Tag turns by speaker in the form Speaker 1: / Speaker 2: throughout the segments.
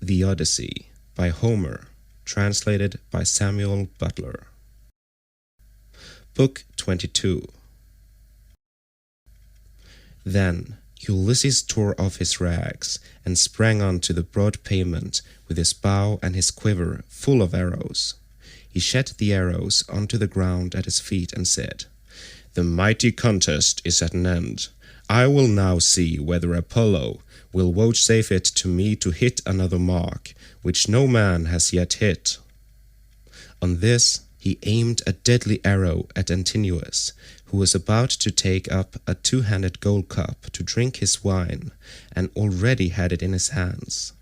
Speaker 1: The Odyssey by Homer, translated by Samuel Butler. Book 22. Then Ulysses tore off his rags and sprang onto the broad pavement with his bow and his quiver full of arrows. He shed the arrows onto the ground at his feet and said, "The mighty contest is at an end. I will now see whether Apollo will vouchsafe it to me to hit another mark, which no man has yet hit." On this he aimed a deadly arrow at Antinous, who was about to take up a two-handed gold cup to drink his wine, and already had it in his hands.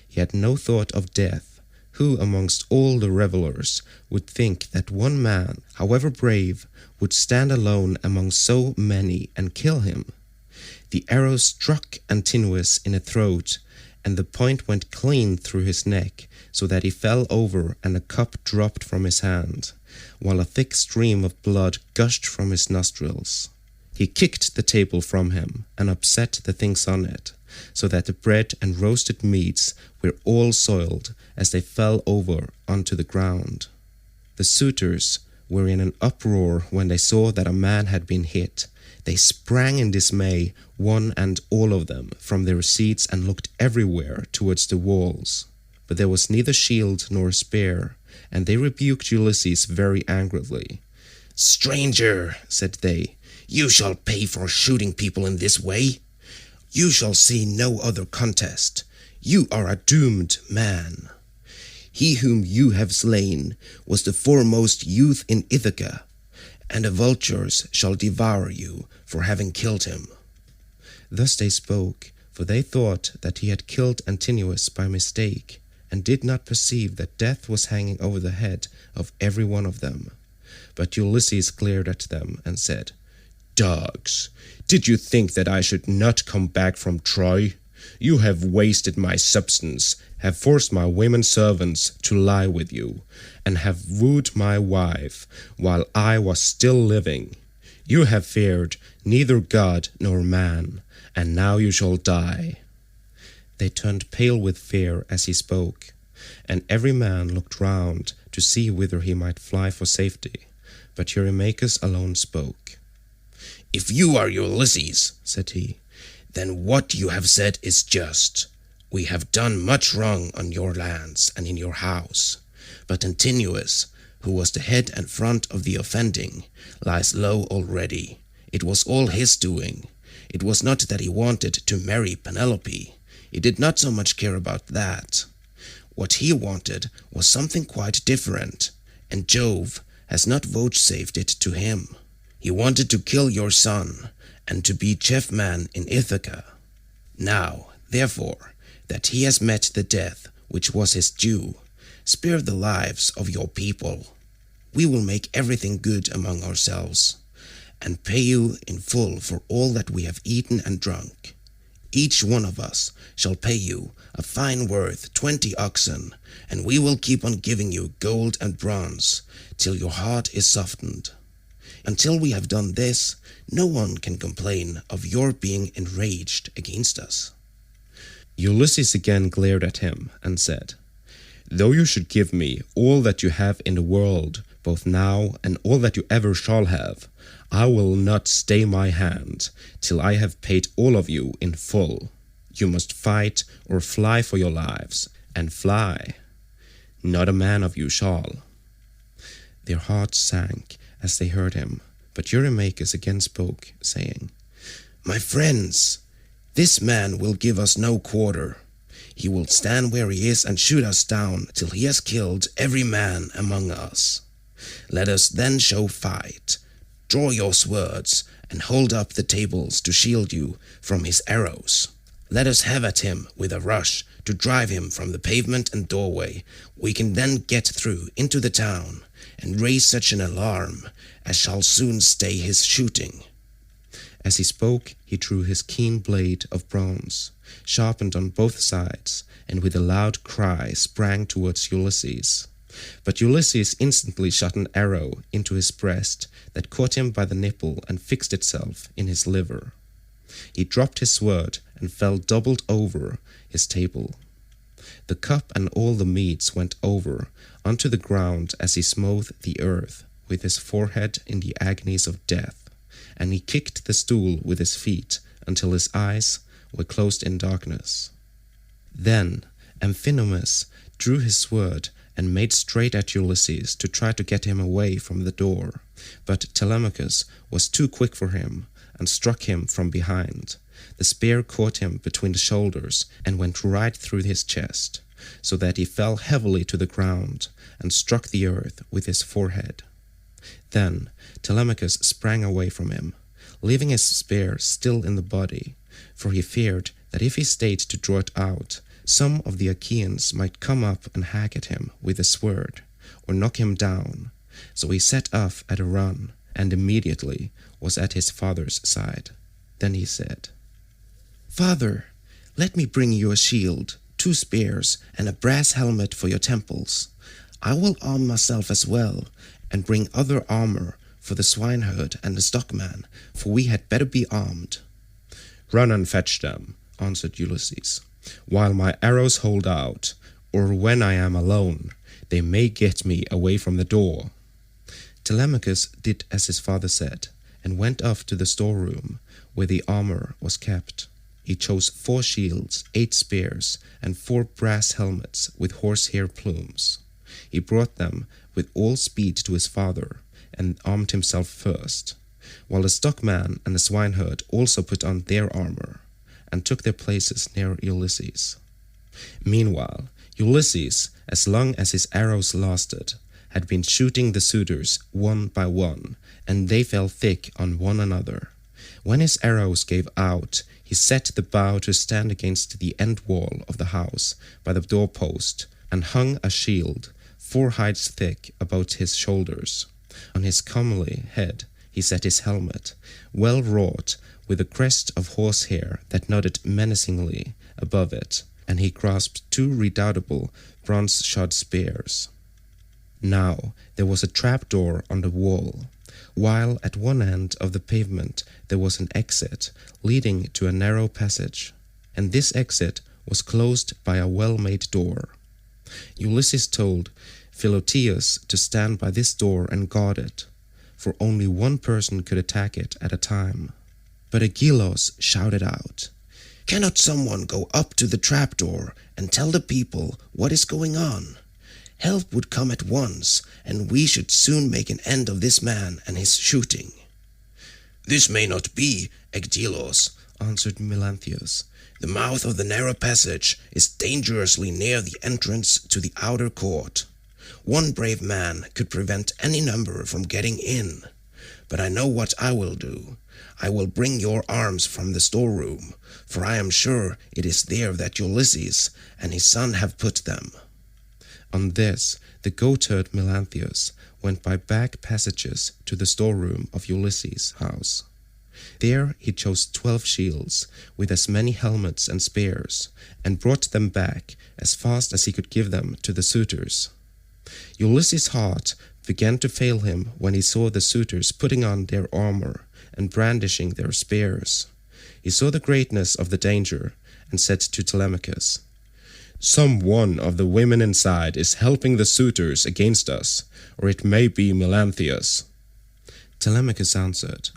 Speaker 1: He had no thought of death. Who amongst all the revellers would think that one man, however brave, would stand alone among so many and kill him? The arrow struck Antinous in the throat, and the point went clean through his neck, so that he fell over and the cup dropped from his hand, while a thick stream of blood gushed from his nostrils. He kicked the table from him and upset the things on it, so that the bread and roasted meats were all soiled as they fell over onto the ground. The suitors were in an uproar when they saw that a man had been hit. They sprang in dismay, one and all of them, from their seats and looked everywhere towards the walls. But there was neither shield nor spear, and they rebuked Ulysses very angrily. "Stranger," said they, "you shall pay for shooting people in this way. You shall see no other contest. You are a doomed man. He whom you have slain was the foremost youth in Ithaca, and the vultures shall devour you for having killed him." Thus they spoke, for they thought that he had killed Antinous by mistake, and did not perceive that death was hanging over the head of every one of them. But Ulysses glared at them and said, "Dogs, did you think that I should not come back from Troy? You have wasted my substance, have forced my women servants to lie with you, and have wooed my wife while I was still living. You have feared neither God nor man, and now you shall die." They turned pale with fear as he spoke, and every man looked round to see whither he might fly for safety. But Eurymachus alone spoke. "If you are Ulysses," said he, "then what you have said is just. We have done much wrong on your lands and in your house. But Antinous, who was the head and front of the offending, lies low already. It was all his doing. It was not that he wanted to marry Penelope. He did not so much care about that. What he wanted was something quite different, and Jove has not vouchsafed it to him. He wanted to kill your son, and to be chief man in Ithaca. Now, therefore, that he has met the death which was his due, spare the lives of your people. We will make everything good among ourselves, and pay you in full for all that we have eaten and drunk. Each one of us shall pay you a fine worth 20 oxen, and we will keep on giving you gold and bronze till your heart is softened. Until we have done this, no one can complain of your being enraged against us." Ulysses again glared at him and said, "Though you should give me all that you have in the world, both now and all that you ever shall have, I will not stay my hand till I have paid all of you in full. You must fight or fly for your lives, and fly. Not a man of you shall." Their hearts sank as they heard him, but Eurymachus again spoke, saying, "My friends, this man will give us no quarter. He will stand where he is and shoot us down till he has killed every man among us. Let us then show fight. Draw your swords and hold up the tables to shield you from his arrows. Let us have at him with a rush to drive him from the pavement and doorway. We can then get through into the town and raise such an alarm as shall soon stay his shooting." As he spoke, he drew his keen blade of bronze, sharpened on both sides, and with a loud cry sprang towards Ulysses. But Ulysses instantly shot an arrow into his breast that caught him by the nipple and fixed itself in his liver. He dropped his sword and fell doubled over his table. The cup and all the meats went over unto the ground as he smote the earth with his forehead in the agonies of death, and he kicked the stool with his feet until his eyes were closed in darkness. Then Amphinomus drew his sword and made straight at Ulysses to try to get him away from the door, but Telemachus was too quick for him and struck him from behind. The spear caught him between the shoulders and went right through his chest, so that he fell heavily to the ground and struck the earth with his forehead. Then Telemachus sprang away from him, leaving his spear still in the body, for he feared that if he stayed to draw it out, some of the Achaeans might come up and hack at him with a sword, or knock him down. So he set off at a run, and immediately was at his father's side. Then he said, "Father, let me bring you a shield, 2 spears, and a brass helmet for your temples. I will arm myself as well, and bring other armor for the swineherd and the stockman, for we had better be armed."
Speaker 2: "Run and fetch them," answered Ulysses, "while my arrows hold out, or when I am alone, they may get me away from the door."
Speaker 1: Telemachus did as his father said, and went off to the storeroom where the armor was kept. He chose 4 shields, 8 spears, and 4 brass helmets with horsehair plumes. He brought them with all speed to his father, and armed himself first, while the stockman and the swineherd also put on their armor, and took their places near Ulysses. Meanwhile, Ulysses, as long as his arrows lasted, had been shooting the suitors one by one, and they fell thick on one another. When his arrows gave out, he set the bow to stand against the end wall of the house by the doorpost, and hung a shield 4 hides thick about his shoulders. On his comely head he set his helmet, well wrought, with a crest of horsehair that nodded menacingly above it, and he grasped 2 redoubtable bronze-shod spears. Now there was a trapdoor on the wall, while at one end of the pavement there was an exit leading to a narrow passage, and this exit was closed by a well-made door. Ulysses told Philoetius to stand by this door and guard it, for only one person could attack it at a time. But Agelaus shouted out, "Cannot someone go up to the trapdoor and tell the people what is going on? Help would come at once, and we should soon make an end of this man and his shooting." "This may not be, Agelaus," answered Melanthius. "The mouth of the narrow passage is dangerously near the entrance to the outer court. One brave man could prevent any number from getting in. But I know what I will do. I will bring your arms from the storeroom, for I am sure it is there that Ulysses and his son have put them." On this, the goatherd Melanthius went by back passages to the storeroom of Ulysses' house. There he chose 12 shields with as many helmets and spears, and brought them back as fast as he could give them to the suitors. Ulysses' heart began to fail him when he saw the suitors putting on their armor and brandishing their spears. He saw the greatness of the danger, and said to Telemachus,
Speaker 2: "Some one of the women inside is helping the suitors against us, or it may be Melanthius."
Speaker 1: Telemachus answered,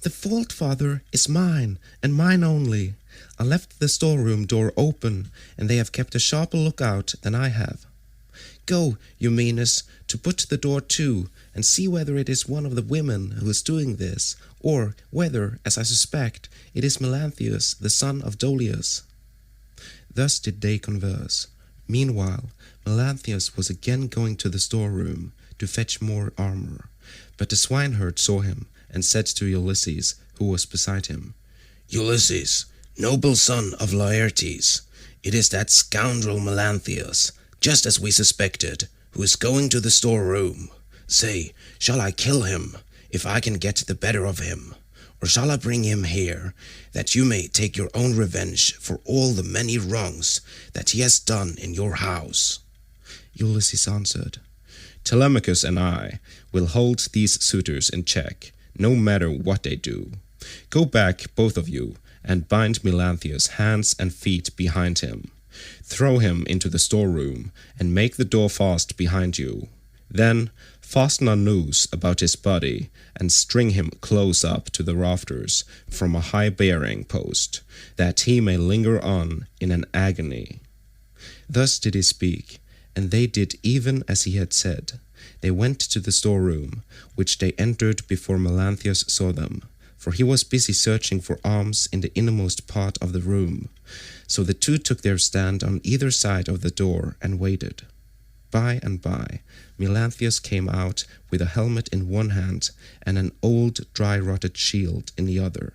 Speaker 1: "The fault, father, is mine, and mine only. I left the storeroom door open, and they have kept a sharper lookout than I have. Go, Eumenes, to put the door to, and see whether it is one of the women who is doing this, or whether, as I suspect, it is Melanthius, the son of Dolius." Thus did they converse. Meanwhile, Melanthius was again going to the storeroom to fetch more armor, but the swineherd saw him, and said to Ulysses, who was beside him, "Ulysses, noble son of Laertes, it is that scoundrel Melanthius, just as we suspected, who is going to the storeroom. Say, shall I kill him, if I can get the better of him? Or shall I bring him here, that you may take your own revenge for all the many wrongs that he has done in your house?" Ulysses answered,
Speaker 2: "Telemachus and I will hold these suitors in check, no matter what they do. Go back, both of you, and bind Melanthius' hands and feet behind him, Throw him into the storeroom, and make the door fast behind you. Then fasten a noose about his body, and string him close up to the rafters from a high bearing post, that he may linger on in an agony." Thus did he speak, and they did even as he had said. They went to the storeroom, which they entered before Melanthius saw them, for he was busy searching for arms in the innermost part of the room. So the two took their stand on either side of the door and waited. By and by, Melanthius came out with a helmet in one hand and an old dry-rotted shield in the other,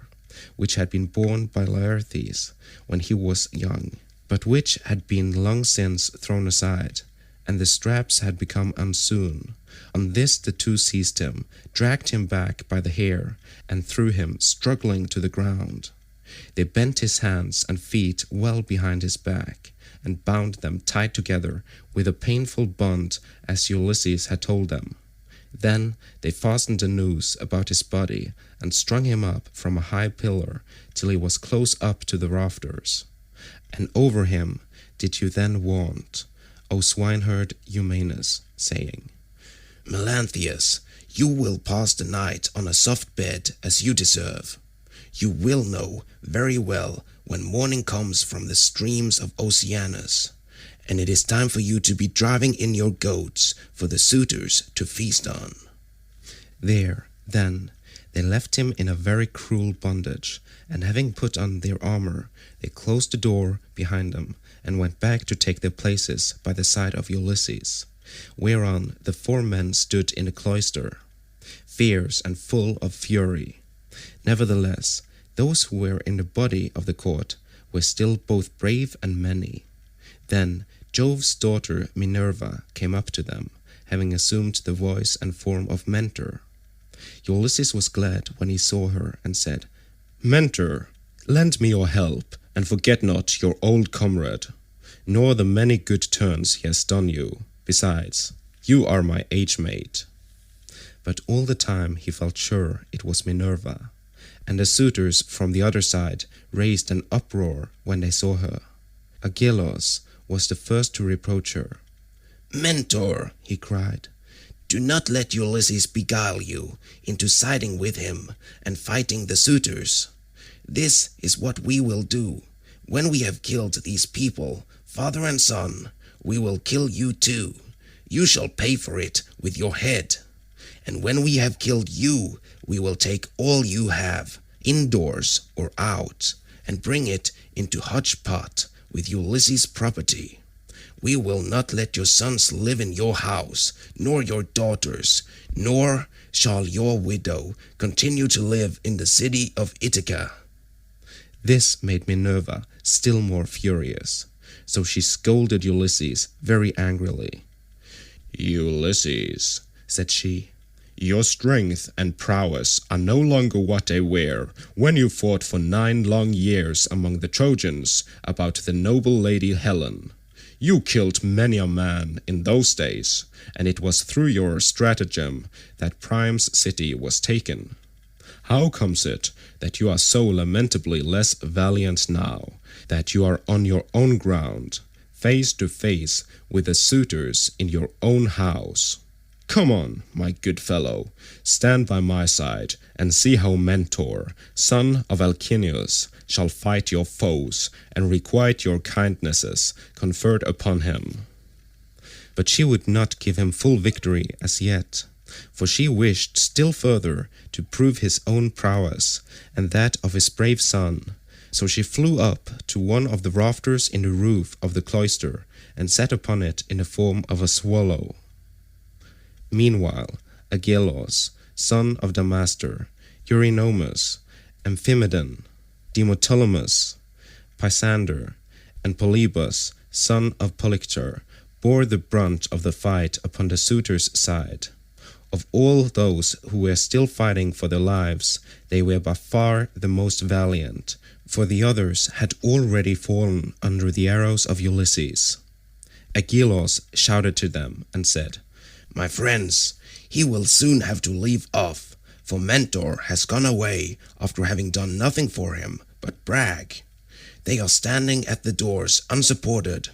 Speaker 2: which had been borne by Laertes when he was young, but which had been long since thrown aside, and the straps had become unsewn. On this the two seized him, dragged him back by the hair, and threw him struggling to the ground. They bent his hands and feet well behind his back, and bound them tight together with a painful bond as Ulysses had told them. Then they fastened a noose about his body and strung him up from a high pillar till he was close up to the rafters. And over him did you then vaunt, O swineherd Eumaeus, saying, "Melanthius, you will pass the night on a soft bed as you deserve. You will know very well when morning comes from the streams of Oceanus, and it is time for you to be driving in your goats for the suitors to feast on." There, then, they left him in a very cruel bondage, and having put on their armor, they closed the door behind them, and went back to take their places by the side of Ulysses, whereon the 4 men stood in the cloister, fierce and full of fury. Nevertheless, those who were in the body of the court were still both brave and many. Then Jove's daughter Minerva came up to them, having assumed the voice and form of Mentor. Ulysses was glad when he saw her, and said, "Mentor, lend me your help, and forget not your old comrade, nor the many good turns he has done you. Besides, you are my age-mate." But all the time he felt sure it was Minerva, and the suitors from the other side raised an uproar when they saw her. Agelaus was the first to reproach her. "Mentor," he cried, "do not let Ulysses beguile you into siding with him and fighting the suitors. This is what we will do. When we have killed these people, father and son, we will kill you too. You shall pay for it with your head. And when we have killed you, we will take all you have, indoors or out, and bring it into Hodgepot with Ulysses' property. We will not let your sons live in your house, nor your daughters, nor shall your widow continue to live in the city of Ithaca." This made Minerva still more furious, so she scolded Ulysses very angrily. "Ulysses," said she, "your strength and prowess are no longer what they were when you fought for 9 long years among the Trojans about the noble lady Helen. You killed many a man in those days, and it was through your stratagem that Priam's city was taken. How comes it that you are so lamentably less valiant now, that you are on your own ground, face to face with the suitors in your own house? Come on, my good fellow, stand by my side, and see how Mentor, son of Alcinous, shall fight your foes, and requite your kindnesses conferred upon him." But she would not give him full victory as yet, for she wished still further to prove his own prowess, and that of his brave son. So she flew up to one of the rafters in the roof of the cloister, and sat upon it in the form of a swallow. Meanwhile, Agelaus, son of Damastor, Eurynomus, Amphimedon, Demoptolemus, Pisander, and Polybus, son of Polyctor, bore the brunt of the fight upon the suitors' side. Of all those who were still fighting for their lives, they were by far the most valiant, for the others had already fallen under the arrows of Ulysses. Agelaus shouted to them and said, "My friends, he will soon have to leave off, for Mentor has gone away after having done nothing for him but brag.
Speaker 3: They are standing at the doors unsupported.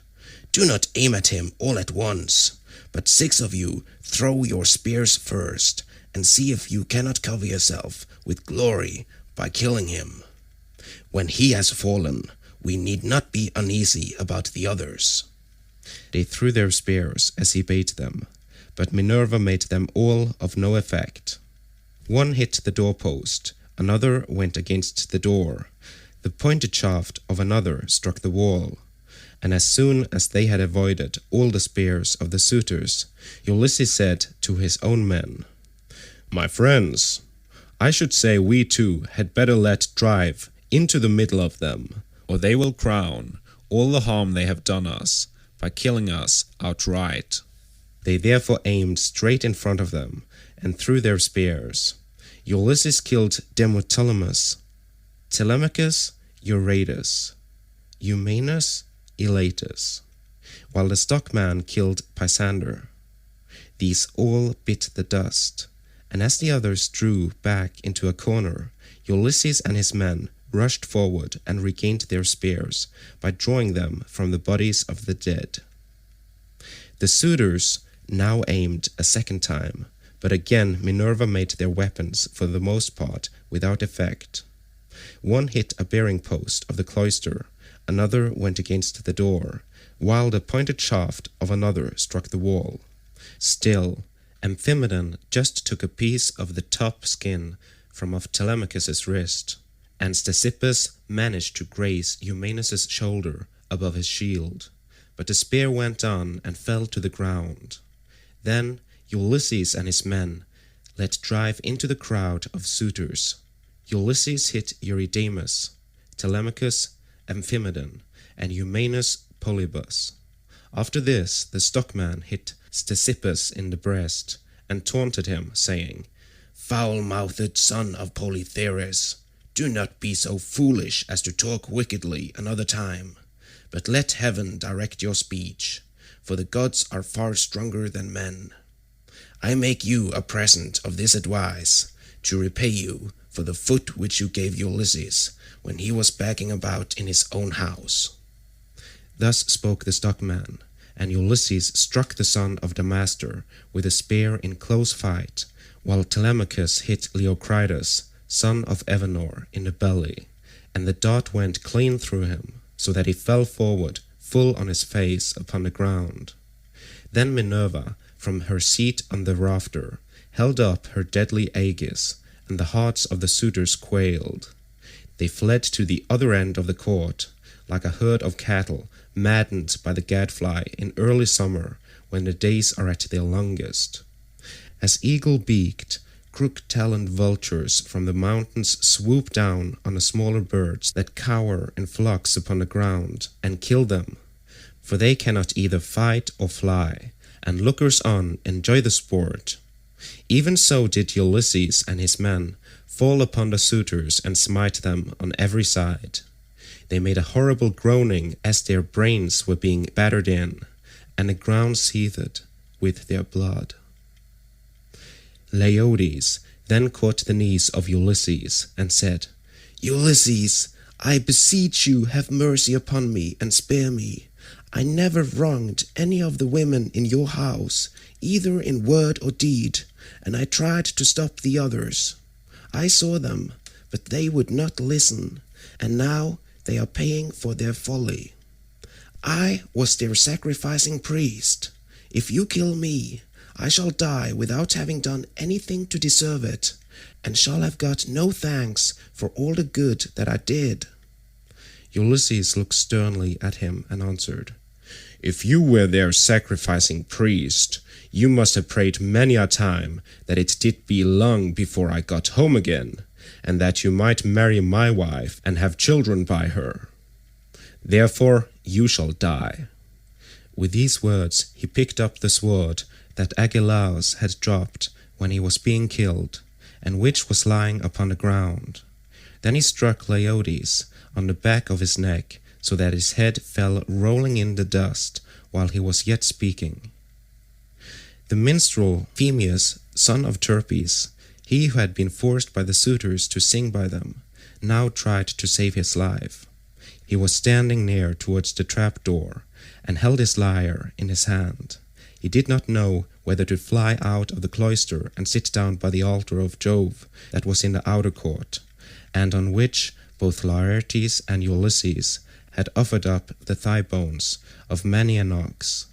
Speaker 3: Do not aim at him all at once, but 6 of you throw your spears first, and see if you cannot cover yourself with glory by killing him. When he has fallen, we need not be uneasy about the others."
Speaker 1: They threw their spears as he bade them, but Minerva made them all of no effect. One hit the doorpost, another went against the door, the pointed shaft of another struck the wall, and as soon as they had avoided all the spears of the suitors, Ulysses said to his own men,
Speaker 2: "My friends, I should say we too had better let drive into the middle of them, or they will crown all the harm they have done us by killing us outright."
Speaker 1: They therefore aimed straight in front of them and threw their spears. Ulysses killed Demoptolemus, Telemachus, Eurytus, Eumaeus, Elatus, while the stockman killed Pisander. These all bit the dust, and as the others drew back into a corner, Ulysses and his men rushed forward and regained their spears by drawing them from the bodies of the dead. The suitors now aimed a second time, but again Minerva made their weapons for the most part without effect. One hit a bearing post of the cloister, another went against the door, while the pointed shaft of another struck the wall. Still, Amphimedon just took a piece of the top skin from off Telemachus's wrist, and Ctesippus managed to graze Eumaeus' shoulder above his shield, but the spear went on and fell to the ground. Then Ulysses and his men let drive into the crowd of suitors. Ulysses hit Eurydamas, Telemachus, Amphimedon, and Eumaeus Polybus. After this, the stockman hit Ctesippus in the breast and taunted him, saying,
Speaker 3: "Foul-mouthed son of Polytherus, do not be so foolish as to talk wickedly another time, but let heaven direct your speech, for the gods are far stronger than men. I make you a present of this advice, to repay you for the foot which you gave Ulysses when he was begging about in his own house."
Speaker 1: Thus spoke the stockman, and Ulysses struck the son of Damastor with a spear in close fight, while Telemachus hit Leocritus, son of Evenor, in the belly, and the dart went clean through him, so that he fell forward full on his face upon the ground. Then Minerva, from her seat on the rafter, held up her deadly aegis, and the hearts of the suitors quailed. They fled to the other end of the court, like a herd of cattle maddened by the gadfly in early summer when the days are at their longest. As eagle-beaked, crook-taloned vultures from the mountains swoop down on the smaller birds that cower in flocks upon the ground and kill them, for they cannot either fight or fly, and lookers on enjoy the sport. Even so did Ulysses and his men fall upon the suitors and smite them on every side. They made a horrible groaning as their brains were being battered in, and the ground seethed with their blood. Leiodes then caught the knees of Ulysses and said,
Speaker 3: "Ulysses, I beseech you, have mercy upon me and spare me. I never wronged any of the women in your house, either in word or deed, and I tried to stop the others. I saw them, but they would not listen, and now they are paying for their folly. I was their sacrificing priest. If you kill me, I shall die without having done anything to deserve it, and shall have got no thanks for all the good that I did."
Speaker 1: Ulysses looked sternly at him and answered,
Speaker 2: "If you were their sacrificing priest, you must have prayed many a time that it did be long before I got home again, and that you might marry my wife and have children by her. Therefore you shall die."
Speaker 1: With these words he picked up the sword that Agelaus had dropped when he was being killed, and which was lying upon the ground. Then he struck Leiodes on the back of his neck, so that his head fell rolling in the dust while he was yet speaking. The minstrel Phemius, son of Terpes, he who had been forced by the suitors to sing by them, now tried to save his life. He was standing near towards the trap-door, and held his lyre in his hand. He did not know whether to fly out of the cloister and sit down by the altar of Jove that was in the outer court, and on which both Laertes and Ulysses had offered up the thigh bones of many an ox,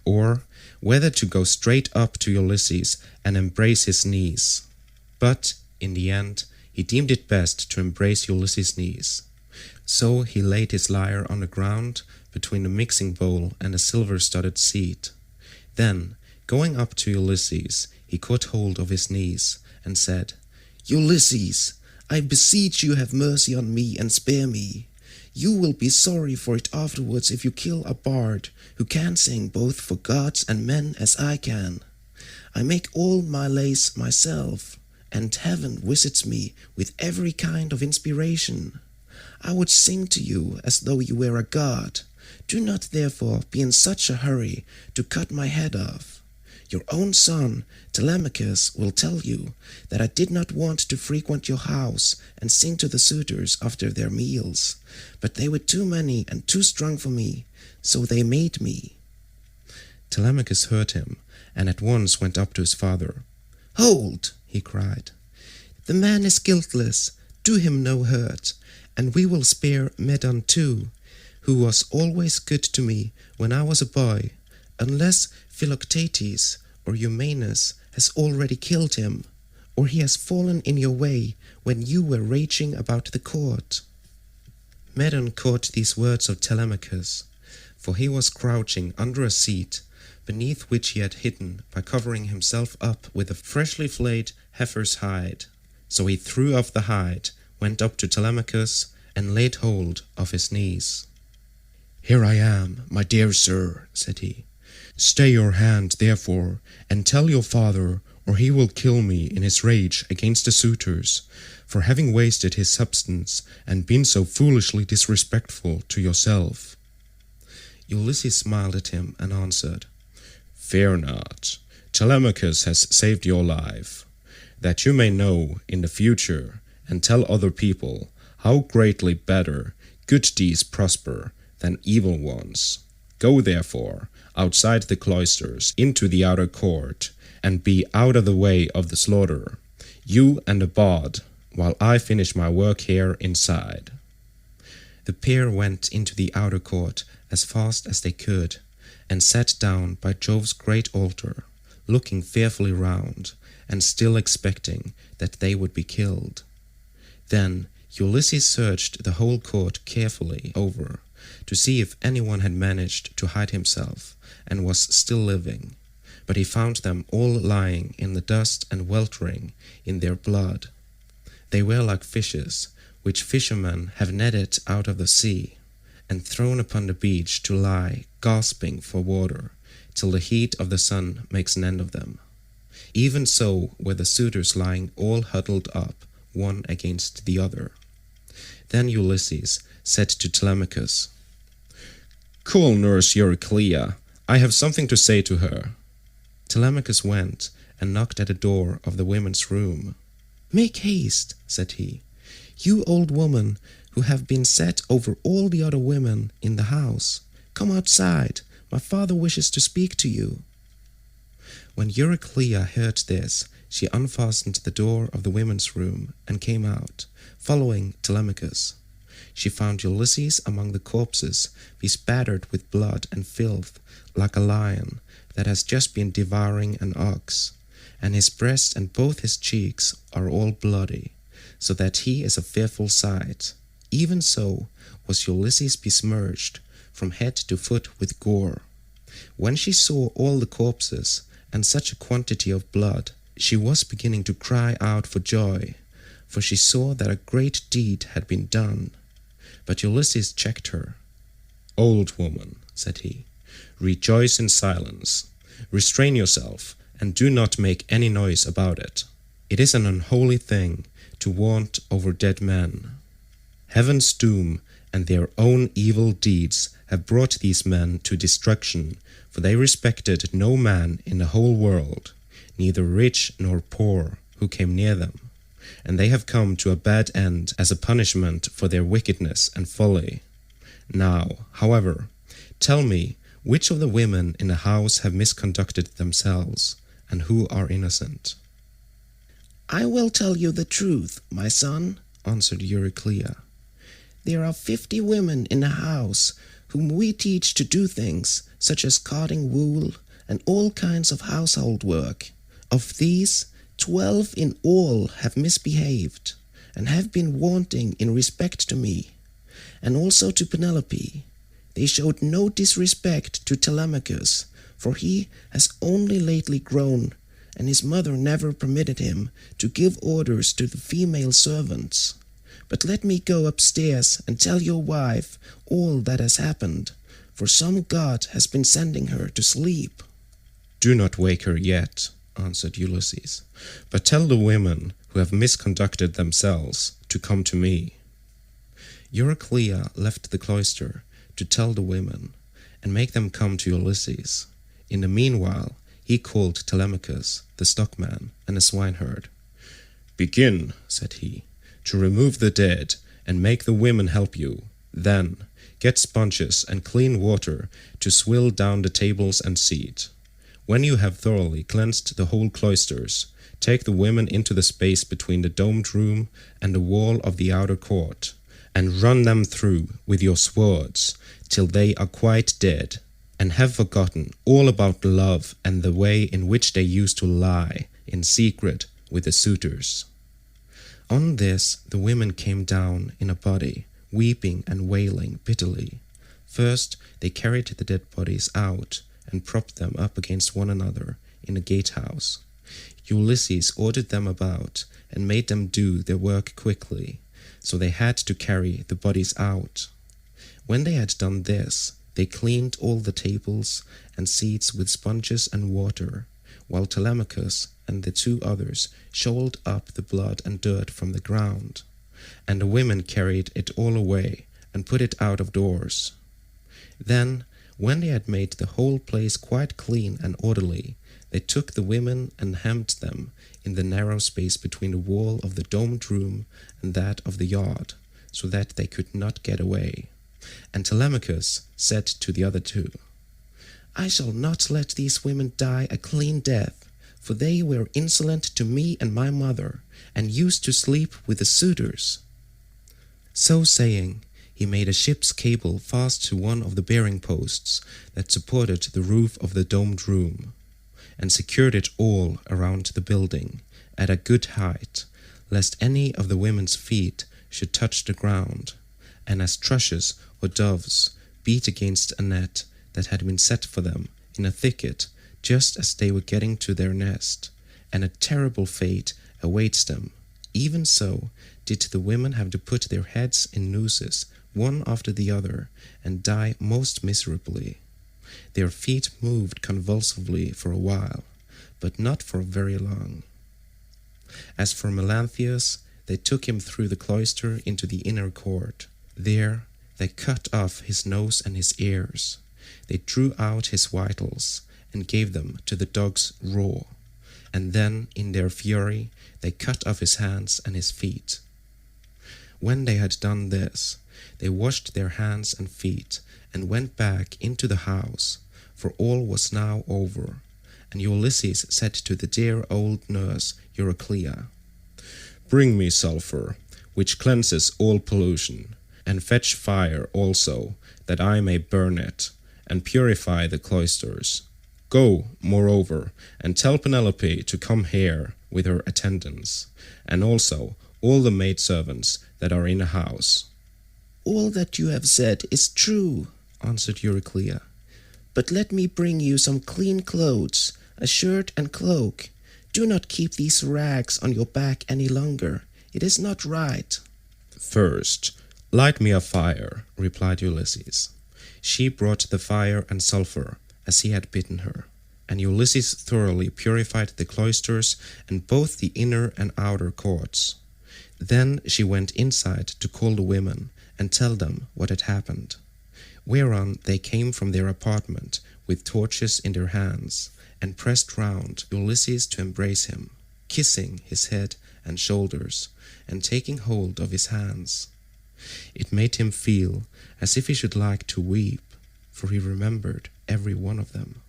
Speaker 1: or whether to go straight up to Ulysses and embrace his knees. But in the end he deemed it best to embrace Ulysses' knees. So he laid his lyre on the ground between the mixing bowl and the silver-studded seat. Then, going up to Ulysses, he caught hold of his knees and said,
Speaker 3: Ulysses, I beseech you have mercy on me and spare me. You will be sorry for it afterwards if you kill a bard who can sing both for gods and men as I can. I make all my lays myself, and heaven visits me with every kind of inspiration. I would sing to you as though you were a god. Do not therefore be in such a hurry to cut my head off. Your own son, Telemachus, will tell you that I did not want to frequent your house and sing to the suitors after their meals, but they were too many and too strong for me, so they made me.
Speaker 1: Telemachus heard him, and at once went up to his father.
Speaker 3: Hold,
Speaker 1: he cried.
Speaker 3: the man is guiltless, do him no hurt, and we will spare Medon too, who was always good to me when I was a boy, unless Philoctetes or Eumaeus has already killed him, or he has fallen in your way when you were raging about the court.
Speaker 1: Medon caught these words of Telemachus, for he was crouching under a seat, beneath which he had hidden by covering himself up with a freshly flayed heifer's hide. So he threw off the hide, went up to Telemachus, and laid hold of his knees.
Speaker 2: Here I am, my dear sir, said he. Stay your hand, therefore, and tell your father, or he will kill me in his rage against the suitors, for having wasted his substance and been so foolishly disrespectful to yourself.
Speaker 1: Ulysses smiled at him and answered,
Speaker 2: Fear not, Telemachus has saved your life, that you may know in the future and tell other people how greatly better good deeds prosper than evil ones. Go therefore outside the cloisters into the outer court, and be out of the way of the slaughter, you and the bard, while I finish my work here inside.
Speaker 1: The pair went into the outer court as fast as they could, and sat down by Jove's great altar, looking fearfully round, and still expecting that they would be killed. Then Ulysses searched the whole court carefully over, to see if anyone had managed to hide himself and was still living, but he found them all lying in the dust and weltering in their blood. They were like fishes, which fishermen have netted out of the sea, and thrown upon the beach to lie gasping for water, till the heat of the sun makes an end of them. Even so were the suitors lying all huddled up, one against the other. Then Ulysses said to Telemachus,
Speaker 2: Call nurse Euryclea, I have something to say to her.
Speaker 1: Telemachus went and knocked at the door of the women's room.
Speaker 3: Make haste, said he, you old woman who have been set over all the other women in the house. Come outside, my father wishes to speak to you.
Speaker 1: When Euryclea heard this, she unfastened the door of the women's room and came out, following Telemachus. She found Ulysses among the corpses, bespattered with blood and filth, like a lion that has just been devouring an ox, and his breast and both his cheeks are all bloody, so that he is a fearful sight. Even so was Ulysses besmirched from head to foot with gore. When she saw all the corpses and such a quantity of blood, she was beginning to cry out for joy, for she saw that a great deed had been done. But Ulysses checked her.
Speaker 2: Old woman, said he,
Speaker 1: rejoice in silence. Restrain yourself, and do not make any noise about it. It is an unholy thing to vaunt over dead men. Heaven's doom and their own evil deeds have brought these men to destruction, for they respected no man in the whole world, neither rich nor poor, who came near them, and they have come to a bad end as a punishment for their wickedness and folly.
Speaker 2: Now, however, tell me which of the women in the house have misconducted themselves, and who are innocent."
Speaker 3: "I will tell you the truth, my son," answered Euryclea. "There are 50 women in the house whom we teach to do things such as carding wool and all kinds of household work. Of these, 12 in all have misbehaved, and have been wanting in respect to me, and also to Penelope. They showed no disrespect to Telemachus, for he has only lately grown, and his mother never permitted him to give orders to the female servants. But let me go upstairs and tell your wife all that has happened, for some god has been sending her to sleep."
Speaker 2: "Do not wake her yet," answered Ulysses, "but tell the women who have misconducted themselves to come to me."
Speaker 1: Euryclea left the cloister to tell the women, and make them come to Ulysses. In the meanwhile, he called Telemachus, the stockman, and the swineherd.
Speaker 2: "Begin," said he, "to remove the dead, and make the women help you. Then get sponges and clean water to swill down the tables and seat. When you have thoroughly cleansed the whole cloisters, take the women into the space between the domed room and the wall of the outer court, and run them through with your swords till they are quite dead, and have forgotten all about love and the way in which they used to lie in secret with the suitors."
Speaker 1: On this the women came down in a body, weeping and wailing bitterly. First they carried the dead bodies out, and propped them up against one another in a gatehouse. Ulysses ordered them about, and made them do their work quickly, so they had to carry the bodies out. When they had done this, they cleaned all the tables and seats with sponges and water, while Telemachus and the 2 others shoveled up the blood and dirt from the ground, and the women carried it all away and put it out of doors. Then, when they had made the whole place quite clean and orderly, they took the women and hemmed them in the narrow space between the wall of the domed room and that of the yard, so that they could not get away. And Telemachus said to the other 2, "I shall not let these women die a clean death, for they were insolent to me and my mother, and used to sleep with the suitors." So saying, he made a ship's cable fast to one of the bearing posts that supported the roof of the domed room, and secured it all around the building at a good height, lest any of the women's feet should touch the ground, and as thrushes or doves beat against a net that had been set for them in a thicket just as they were getting to their nest, and a terrible fate awaits them. Even so did the women have to put their heads in nooses one after the other, and die most miserably. Their feet moved convulsively for a while, but not for very long. As for Melanthius, they took him through the cloister into the inner court. There they cut off his nose and his ears. They drew out his vitals and gave them to the dogs raw, and then in their fury they cut off his hands and his feet. When they had done this, they washed their hands and feet and went back into the house, for all was now over. And Ulysses said to the dear old nurse Euryclea, "Bring me sulphur, which cleanses all pollution, and fetch fire also, that I may burn it, and purify the cloisters. Go, moreover, and tell Penelope to come here with her attendants, and also all the maidservants that are in the house."
Speaker 3: "All that you have said is true," answered Euryclea. "But let me bring you some clean clothes, a shirt and cloak. Do not keep these rags on your back any longer. It is not right."
Speaker 2: "First, light me a fire," replied Ulysses.
Speaker 1: She brought the fire and sulphur, as he had bidden her, and Ulysses thoroughly purified the cloisters and both the inner and outer courts. Then she went inside to call the women and tell them what had happened, whereon they came from their apartment with torches in their hands, and pressed round Ulysses to embrace him, kissing his head and shoulders, and taking hold of his hands. It made him feel as if he should like to weep, for he remembered every one of them.